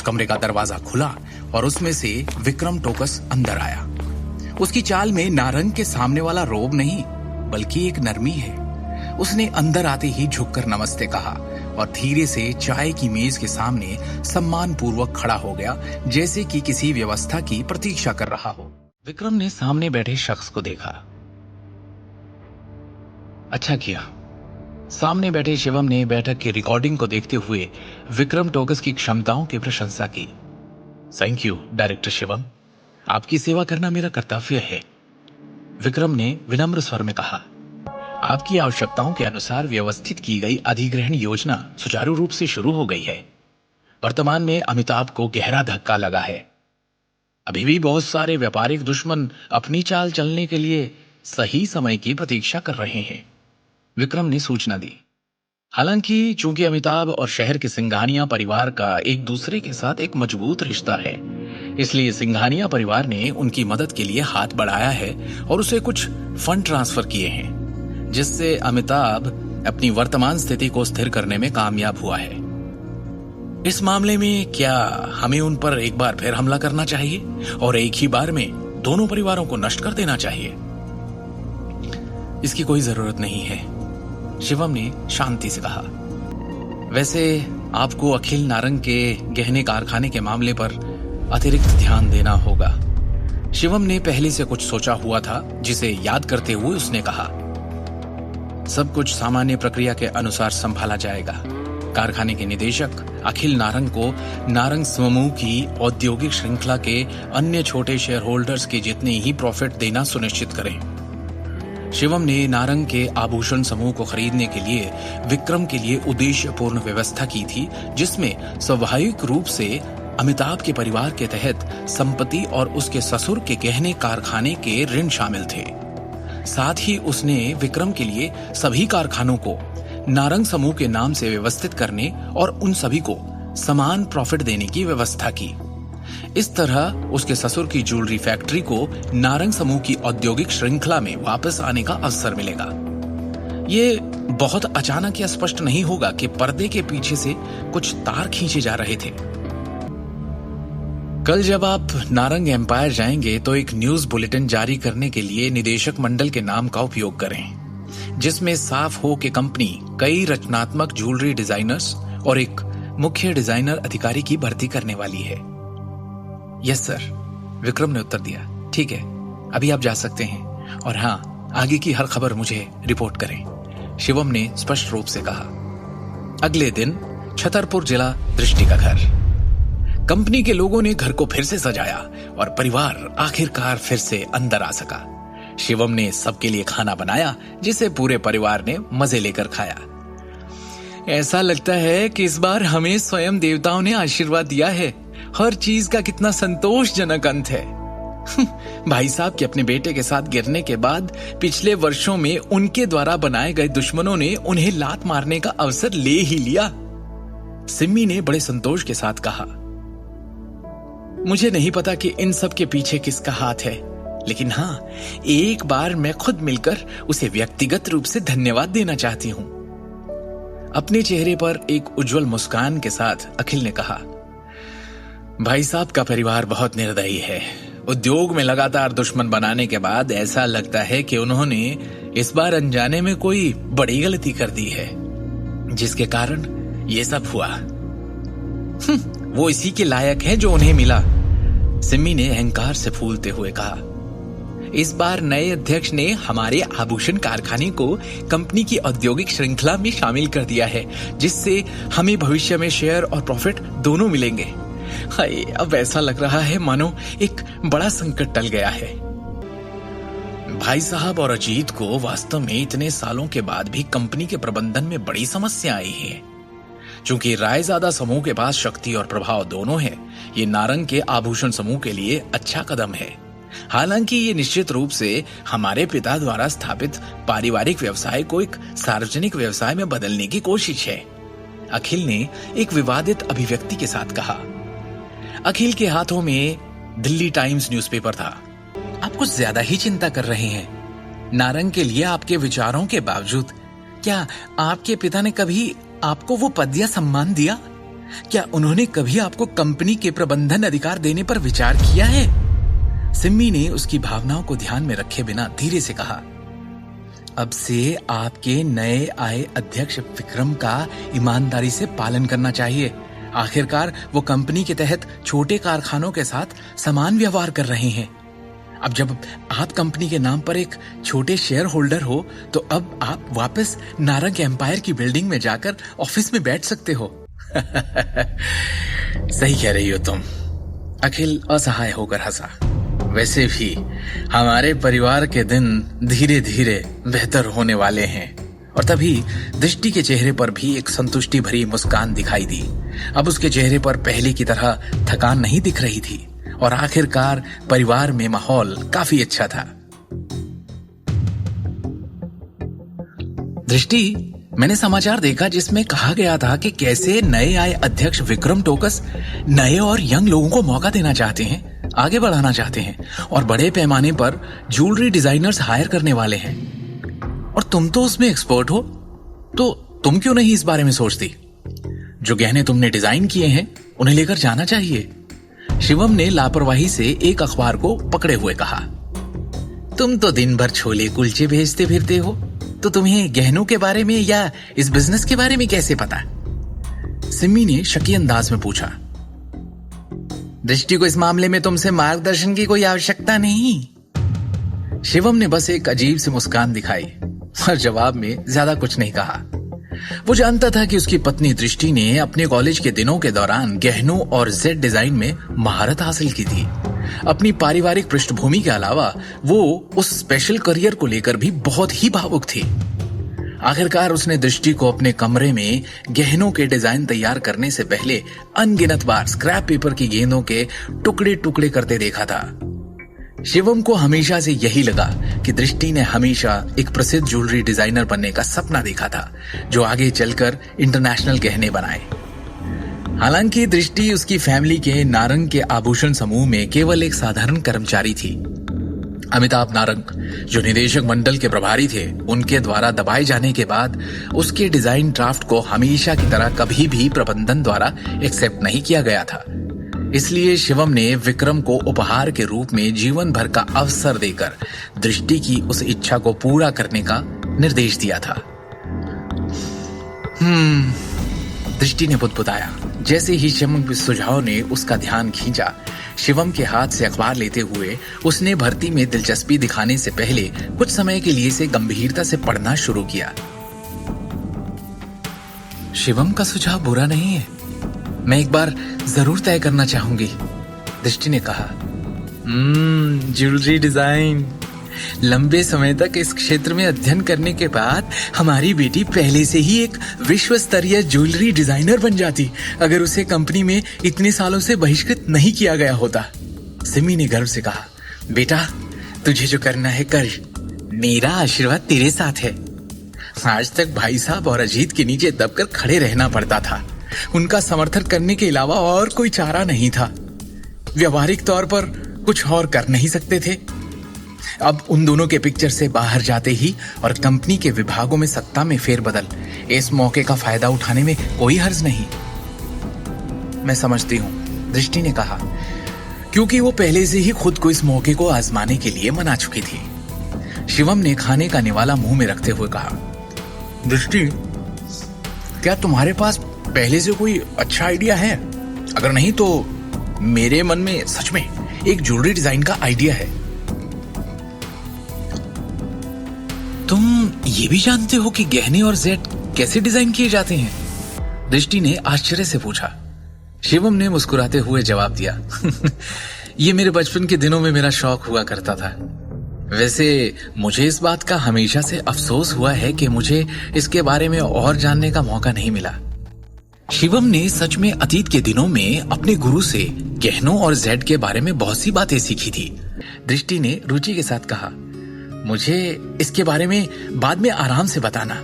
कमरे का दरवाजा खुला और उसमें से विक्रम टोकस अंदर आया। उसकी चाल में नारंग के सामने वाला रोब नहीं बल्कि एक नरमी है। उसने अंदर आते ही झुककर नमस्ते कहा और धीरे से चाय की मेज के सामने सम्मान पूर्वक खड़ा हो गया, जैसे कि किसी व्यवस्था की प्रतीक्षा कर रहा हो। विक्रम ने सामने बैठे शख्स को देखा। अच्छा किया। सामने बैठे शिवम ने बैठक की रिकॉर्डिंग को देखते हुए विक्रम टोकस की क्षमताओं की प्रशंसा की। थैंक यू डायरेक्टर शिवम, आपकी सेवा करना मेरा कर्तव्य है, विक्रम ने विनम्र स्वर में कहा। आपकी आवश्यकताओं के अनुसार व्यवस्थित की गई अधिग्रहण योजना सुचारू रूप से शुरू हो गई है। वर्तमान में अमिताभ को गहरा धक्का लगा है। अभी भी बहुत सारे व्यापारिक दुश्मन अपनी चाल चलने के लिए सही समय की प्रतीक्षा कर रहे हैं, विक्रम ने सूचना दी। हालांकि चूंकि अमिताभ और शहर के सिंघानिया परिवार का एक दूसरे के साथ एक मजबूत रिश्ता है, इसलिए सिंघानिया परिवार ने उनकी मदद के लिए हाथ बढ़ाया है और उसे कुछ फंड ट्रांसफर किए हैं, जिससे अमिताभ अपनी वर्तमान स्थिति को स्थिर करने में कामयाब हुआ है। इस मामले में क्या हमें उन पर एक बार फिर हमला करना चाहिए और एक ही बार में दोनों परिवारों को नष्ट कर देना चाहिए? इसकी कोई जरूरत नहीं है, शिवम ने शांति से कहा। वैसे आपको अखिल नारंग के गहने कारखाने के मामले पर अतिरिक्त ध्यान देना होगा। शिवम ने पहले से कुछ सोचा हुआ था, जिसे याद करते हुए उसने कहा, सब कुछ सामान्य प्रक्रिया के अनुसार संभाला जाएगा। कारखाने के निदेशक अखिल नारंग को नारंग समूह की औद्योगिक श्रृंखला के अन्य छोटे शेयर होल्डर्स के जितने ही प्रॉफिट देना सुनिश्चित करें। शिवम ने नारंग के आभूषण समूह को खरीदने के लिए विक्रम के लिए उद्देश्यपूर्ण व्यवस्था की थी, जिसमें स्वाभाविक रूप से अमिताभ के परिवार के तहत संपत्ति और उसके ससुर के गहने कारखाने के ऋण शामिल थे। साथ ही उसने विक्रम के लिए सभी कारखानों को नारंग समूह के नाम से व्यवस्थित करने और उन सभी को समान प्रॉफिट देने की व्यवस्था की। इस तरह उसके ससुर की ज्वेलरी फैक्ट्री को नारंग समूह की औद्योगिक श्रृंखला में वापस आने का अवसर मिलेगा। ये बहुत अचानक या स्पष्ट नहीं होगा कि पर्दे के पीछे से कुछ तार खींचे जा रहे थे। कल जब आप नारंग एम्पायर जाएंगे तो एक न्यूज बुलेटिन जारी करने के लिए निदेशक मंडल के नाम का उपयोग करें, जिसमें साफ हो कि कंपनी कई रचनात्मक ज्वेलरी डिजाइनर्स और एक मुख्य डिजाइनर अधिकारी की भर्ती करने वाली है। यस सर, विक्रम ने उत्तर दिया। ठीक है, अभी आप जा सकते हैं और हाँ, आगे की हर खबर मुझे रिपोर्ट करें, शिवम ने स्पष्ट रूप से कहा। अगले दिन छतरपुर जिला दृष्टि का घर। कंपनी के लोगों ने घर को फिर से सजाया और परिवार आखिरकार फिर से अंदर आ सका। शिवम ने सबके लिए खाना बनाया, जिसे पूरे परिवार ने मजे लेकर खाया। ऐसा लगता है कि इस बार हमें स्वयं देवताओं ने आशीर्वाद दिया है। हर चीज का कितना संतोषजनक अंत है। भाई साहब के अपने बेटे के साथ गिरने के बाद पिछले वर्षों में उनके द्वारा बनाए गए दुश्मनों ने उन्हें लात मारने का अवसर ले ही लिया, सिम्मी ने बड़े संतोष के साथ कहा। मुझे नहीं पता कि इन सब के पीछे किसका हाथ है, लेकिन हाँ, एक बार मैं खुद मिलकर उसे व्यक्तिगत रूप से धन्यवाद देना चाहती हूं। अपने चेहरे पर एक उज्जवल मुस्कान के साथ अखिल ने कहा, भाई साहब का परिवार बहुत निर्दयी है। उद्योग में लगातार दुश्मन बनाने के बाद ऐसा लगता है कि उन्होंने इस बार अनजाने में कोई बड़ी गलती कर दी है, जिसके कारण ये सब हुआ। वो इसी के लायक है जो उन्हें मिला, सिम्मी ने अहंकार से फूलते हुए कहा। इस बार नए अध्यक्ष ने हमारे आभूषण कारखाने को कंपनी की औद्योगिक श्रृंखला में शामिल कर दिया है, जिससे हमें भविष्य में शेयर और प्रॉफिट दोनों मिलेंगे। हाय, अब ऐसा लग रहा है मानो एक बड़ा संकट टल गया है। भाई साहब और अजीत को वास्तव में इतने सालों के बाद भी कंपनी के प्रबंधन में बड़ी समस्या आई है। चूंकि रायजादा समूह के पास शक्ति और प्रभाव दोनों है, ये नारंग के आभूषण समूह के लिए अच्छा कदम है। हालांकि ये निश्चित रूप से हमारे पिता द्वारा स्थापित पारिवारिक व्यवसाय को एक सार्वजनिक व्यवसाय में बदलने की कोशिश है, अखिल ने एक विवादित अभिव्यक्ति के साथ कहा। अखिल के हाथों में दिल्ली टाइम्स न्यूज़पेपर था। आप कुछ ज्यादा ही चिंता कर रहे हैं। नारंग के लिए आपके विचारों के बावजूद क्या आपके पिता ने कभी आपको वो पद या सम्मान दिया? क्या उन्होंने कभी आपको कंपनी के प्रबंधन अधिकार देने पर विचार किया है? सिम्मी ने उसकी भावनाओं को ध्यान में रखे बिना धीरे से कहा, अब से आपके नए आए अध्यक्ष विक्रम का ईमानदारी से पालन करना चाहिए। आखिरकार वो कंपनी के तहत छोटे कारखानों के साथ समान व्यवहार कर रहे हैं। अब जब आप कंपनी के नाम पर एक छोटे शेयर होल्डर हो, तो अब आप वापस नारंग एम्पायर की बिल्डिंग में जाकर ऑफिस में बैठ सकते हो। सही कह रही हो तुम। अखिल असहाय होकर हंसा। वैसे भी हमारे परिवार के दिन धीरे धीरे बेहतर होने वाले हैं। और तभी दृष्टि के चेहरे पर भी एक संतुष्टि भरी मुस्कान दिखाई दी। अब उसके चेहरे पर पहले की तरह थकान नहीं दिख रही थी और आखिरकार परिवार में माहौल काफी अच्छा था। दृष्टि, मैंने समाचार देखा जिसमें कहा गया था कि कैसे नए आए अध्यक्ष विक्रम टोकस नए और यंग लोगों को मौका देना चाहते हैं, आगे बढ़ाना चाहते हैं और बड़े पैमाने पर ज्वेलरी डिजाइनर्स हायर करने वाले हैं। और तुम तो उसमें एक्सपर्ट हो, तो तुम क्यों नहीं इस बारे में सोचती? जो गहने तुमने डिजाइन किए हैं उन्हें लेकर जाना चाहिए। शिवम ने लापरवाही से एक अखबार को पकड़े हुए कहा, तुम तो दिन भर छोले कुलचे भेजते फिरते हो, तो तुम्हें गहनों के बारे में या इस बिजनेस के बारे में कैसे पता? सिम्मी ने शकी अंदाज में पूछा। दृष्टि को इस मामले में तुमसे मार्गदर्शन की कोई आवश्यकता नहीं। शिवम ने बस एक अजीब सी मुस्कान दिखाई और जवाब में ज्यादा कुछ नहीं कहा। वो जानता था कि उसकी पत्नी दृष्टि ने अपने कॉलेज के दिनों के दौरान गहनों और जेड डिजाइन में महारत हासिल की थी। अपनी पारिवारिक पृष्ठभूमि के अलावा वो उस स्पेशल करियर को लेकर भी बहुत ही भावुक थी। आखिरकार उसने दृष्टि को अपने कमरे में गहनों के डिजाइन तैयार करने से पहले अनगिनत बार स्क्रैप पेपर की गेंदों के टुकड़े टुकड़े करते देखा था। शिवम को हमेशा से यही लगा कि दृष्टि ने हमेशा एक प्रसिद्ध ज्वेलरी डिजाइनर बनने का सपना देखा था, जो आगे चलकर इंटरनेशनल गहने बनाए। हालांकि दृष्टि उसकी फैमिली के नारंग के आभूषण समूह में केवल एक साधारण कर्मचारी थी। अमिताभ नारंग, जो निदेशक मंडल के प्रभारी थे, उनके द्वारा दबाए जाने के बाद उसके डिजाइन ड्राफ्ट को हमेशा की तरह कभी भी प्रबंधन द्वारा एक्सेप्ट नहीं किया गया था। इसलिए शिवम ने विक्रम को उपहार के रूप में जीवन भर का अवसर देकर दृष्टि की उस इच्छा को पूरा करने का निर्देश दिया था। दृष्टि ने बुदबुदाया। जैसे ही शिवम के सुझाव ने उसका ध्यान खींचा, शिवम के हाथ से अखबार लेते हुए उसने भर्ती में दिलचस्पी दिखाने से पहले कुछ समय के लिए इसे गंभीरता से पढ़ना शुरू किया। शिवम का सुझाव बुरा नहीं है, मैं एक बार जरूर तय करना चाहूंगी, दृष्टि ने कहा। Jewellery design. लंबे समय तक इस क्षेत्र में अध्ययन करने के बाद हमारी बेटी पहले से ही एक विश्व स्तरीय ज्वेलरी डिजाइनर बन जाती, अगर उसे कंपनी में इतने सालों से बहिष्कृत नहीं किया गया होता। सिमी ने गर्व से कहा, बेटा तुझे जो करना है कर, मेरा आशीर्वाद तेरे साथ है। आज तक भाई साहब और अजीत के नीचे दबकर खड़े रहना पड़ता था। उनका समर्थन करने के अलावा और कोई चारा नहीं था। व्यवहारिक तौर पर कुछ और कर नहीं सकते थे। अब उन दोनों के पिक्चर से बाहर जाते ही और कंपनी के विभागों में सत्ता में फेरबदल, इस मौके का फायदा उठाने में कोई हर्ज नहीं। मैं समझती हूं, दृष्टि ने कहा, क्योंकि वो पहले से ही खुद को इस मौके को आजमाने के लिए मना चुकी थी। शिवम ने खाने का निवाला मुंह में रखते हुए कहा, दृष्टि, क्या तुम्हारे पास पहले से कोई अच्छा आइडिया है? अगर नहीं तो मेरे मन में सच में एक ज्वेलरी डिजाइन का आइडिया है। तुम ये भी जानते हो कि गहने और जेट कैसे डिजाइन किए जाते हैं? दृष्टि ने आश्चर्य से पूछा। शिवम ने मुस्कुराते हुए जवाब दिया, ये मेरे बचपन के दिनों में मेरा शौक हुआ करता था। वैसे मुझे इस बात का हमेशा से अफसोस हुआ है कि मुझे इसके बारे में और जानने का मौका नहीं मिला। शिवम ने सच में अतीत के दिनों में अपने गुरु से गहनों और जेड के बारे में बहुत सी बातें सीखी थी। दृष्टि ने रुचि के साथ कहा, मुझे इसके बारे में बाद में आराम से बताना।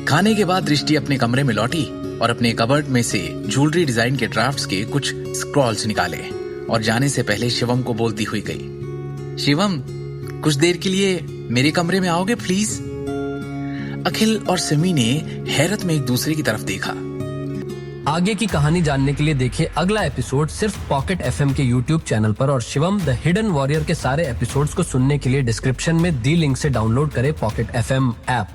खाने के बाद दृष्टि अपने कमरे में लौटी और अपने कबर्ड में से ज्वेलरी डिजाइन के ड्राफ्ट्स के कुछ स्क्रॉल्स निकाले और जाने से पहले शिवम को बोलती हुई गई, शिवम, कुछ देर के लिए मेरे कमरे में आओगे प्लीज? अखिल और सिमी ने हैरत में एक दूसरे की तरफ देखा। आगे की कहानी जानने के लिए देखिए अगला एपिसोड सिर्फ पॉकेट एफएम के यूट्यूब चैनल पर और शिवम द हिडन वॉरियर के सारे एपिसोड्स को सुनने के लिए डिस्क्रिप्शन में दी लिंक से डाउनलोड करें पॉकेट एफएम ऐप।